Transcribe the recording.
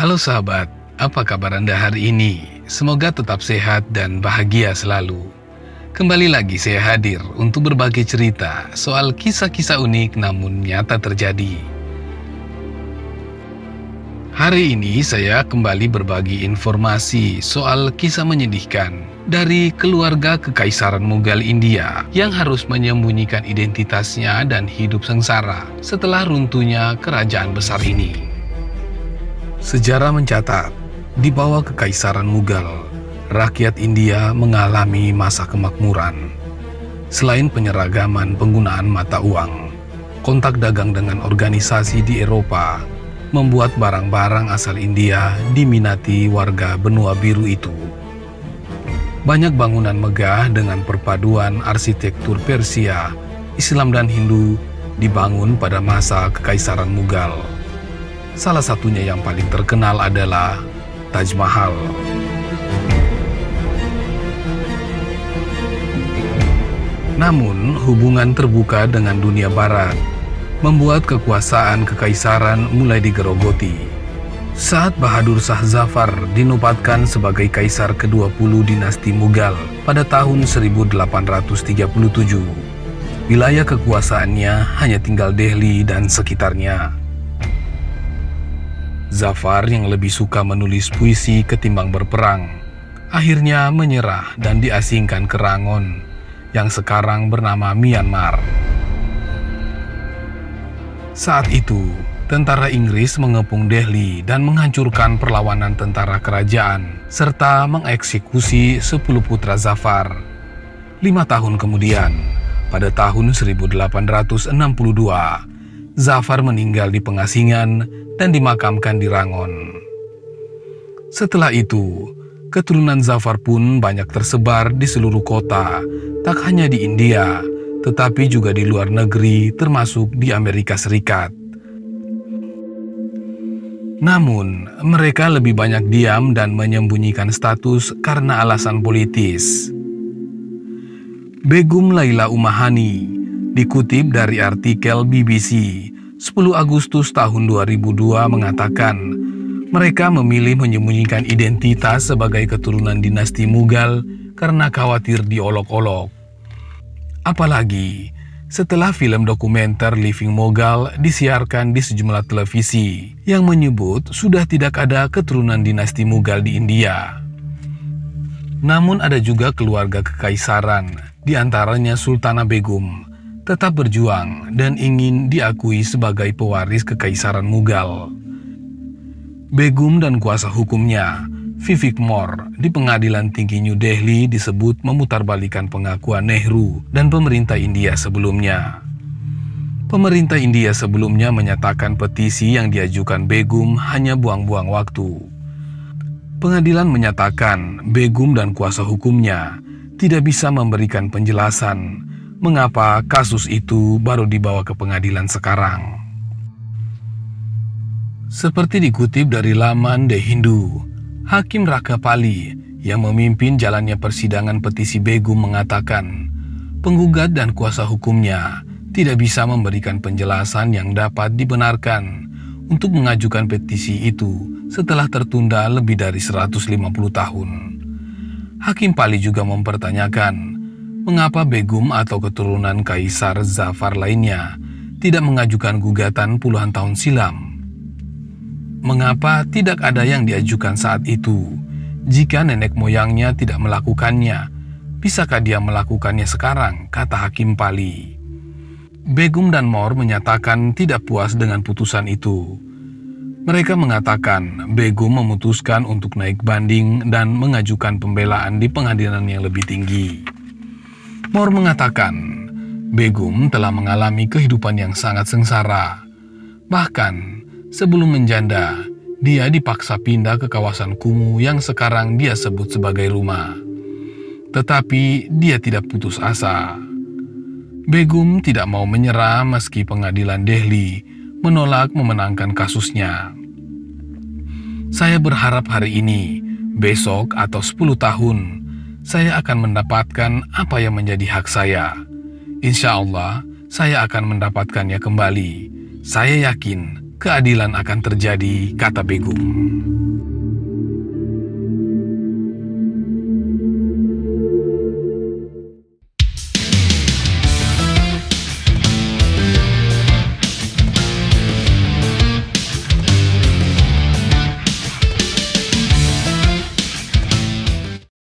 Halo sahabat, apa kabar Anda hari ini? Semoga tetap sehat dan bahagia selalu. Kembali lagi saya hadir untuk berbagi cerita soal kisah-kisah unik namun nyata terjadi. Hari ini saya kembali berbagi informasi soal kisah menyedihkan dari keluarga Kekaisaran Mughal India yang harus menyembunyikan identitasnya dan hidup sengsara setelah runtuhnya kerajaan besar ini. Sejarah mencatat, di bawah Kekaisaran Mughal, rakyat India mengalami masa kemakmuran. Selain penyeragaman penggunaan mata uang, kontak dagang dengan organisasi di Eropa membuat barang-barang asal India diminati warga benua biru itu. Banyak bangunan megah dengan perpaduan arsitektur Persia, Islam dan Hindu dibangun pada masa Kekaisaran Mughal. Salah satunya yang paling terkenal adalah Taj Mahal. Namun, hubungan terbuka dengan dunia barat membuat kekuasaan kekaisaran mulai digerogoti. Saat Bahadur Shah Zafar dinobatkan sebagai kaisar ke-20 dinasti Mughal pada tahun 1837, wilayah kekuasaannya hanya tinggal Delhi dan sekitarnya. Zafar yang lebih suka menulis puisi ketimbang berperang, akhirnya menyerah dan diasingkan ke Rangon, yang sekarang bernama Myanmar. Saat itu, tentara Inggris mengepung Delhi dan menghancurkan perlawanan tentara kerajaan, serta mengeksekusi 10 putra Zafar. 5 tahun kemudian, pada tahun 1862, Zafar meninggal di pengasingan dan dimakamkan di Rangon. Setelah itu, keturunan Zafar pun banyak tersebar di seluruh kota, tak hanya di India, tetapi juga di luar negeri termasuk di Amerika Serikat. Namun, mereka lebih banyak diam dan menyembunyikan status karena alasan politis. Begum Laila Umahani dikutip dari artikel BBC 10 Agustus tahun 2002 mengatakan mereka memilih menyembunyikan identitas sebagai keturunan dinasti Mughal karena khawatir diolok-olok. Apalagi setelah film dokumenter Living Mughal disiarkan di sejumlah televisi yang menyebut sudah tidak ada keturunan dinasti Mughal di India. Namun ada juga keluarga kekaisaran, di antaranya Sultana Begum, tetap berjuang dan ingin diakui sebagai pewaris Kekaisaran Mughal. Begum dan kuasa hukumnya, Vivek Moore, di Pengadilan Tinggi New Delhi disebut memutarbalikkan pengakuan Nehru dan pemerintah India sebelumnya. Pemerintah India sebelumnya menyatakan petisi yang diajukan Begum hanya buang-buang waktu. Pengadilan menyatakan Begum dan kuasa hukumnya tidak bisa memberikan penjelasan mengapa kasus itu baru dibawa ke pengadilan sekarang. Seperti dikutip dari laman The Hindu, Hakim Rakapali yang memimpin jalannya persidangan petisi Begum mengatakan penggugat dan kuasa hukumnya tidak bisa memberikan penjelasan yang dapat dibenarkan untuk mengajukan petisi itu setelah tertunda lebih dari 150 tahun. Hakim Pali juga mempertanyakan mengapa Begum atau keturunan Kaisar Zafar lainnya tidak mengajukan gugatan puluhan tahun silam? Mengapa tidak ada yang diajukan saat itu? Jika nenek moyangnya tidak melakukannya, bisakah dia melakukannya sekarang? Kata Hakim Pali. Begum dan Moore menyatakan tidak puas dengan putusan itu. Mereka mengatakan Begum memutuskan untuk naik banding dan mengajukan pembelaan di pengadilan yang lebih tinggi. Moore mengatakan Begum telah mengalami kehidupan yang sangat sengsara. Bahkan sebelum menjanda, dia dipaksa pindah ke kawasan kumuh yang sekarang dia sebut sebagai rumah. Tetapi dia tidak putus asa. Begum tidak mau menyerah meski pengadilan Delhi menolak memenangkan kasusnya. Saya berharap hari ini, besok atau 10 tahun, saya akan mendapatkan apa yang menjadi hak saya. Insya Allah, saya akan mendapatkannya kembali. Saya yakin keadilan akan terjadi, kata Begum.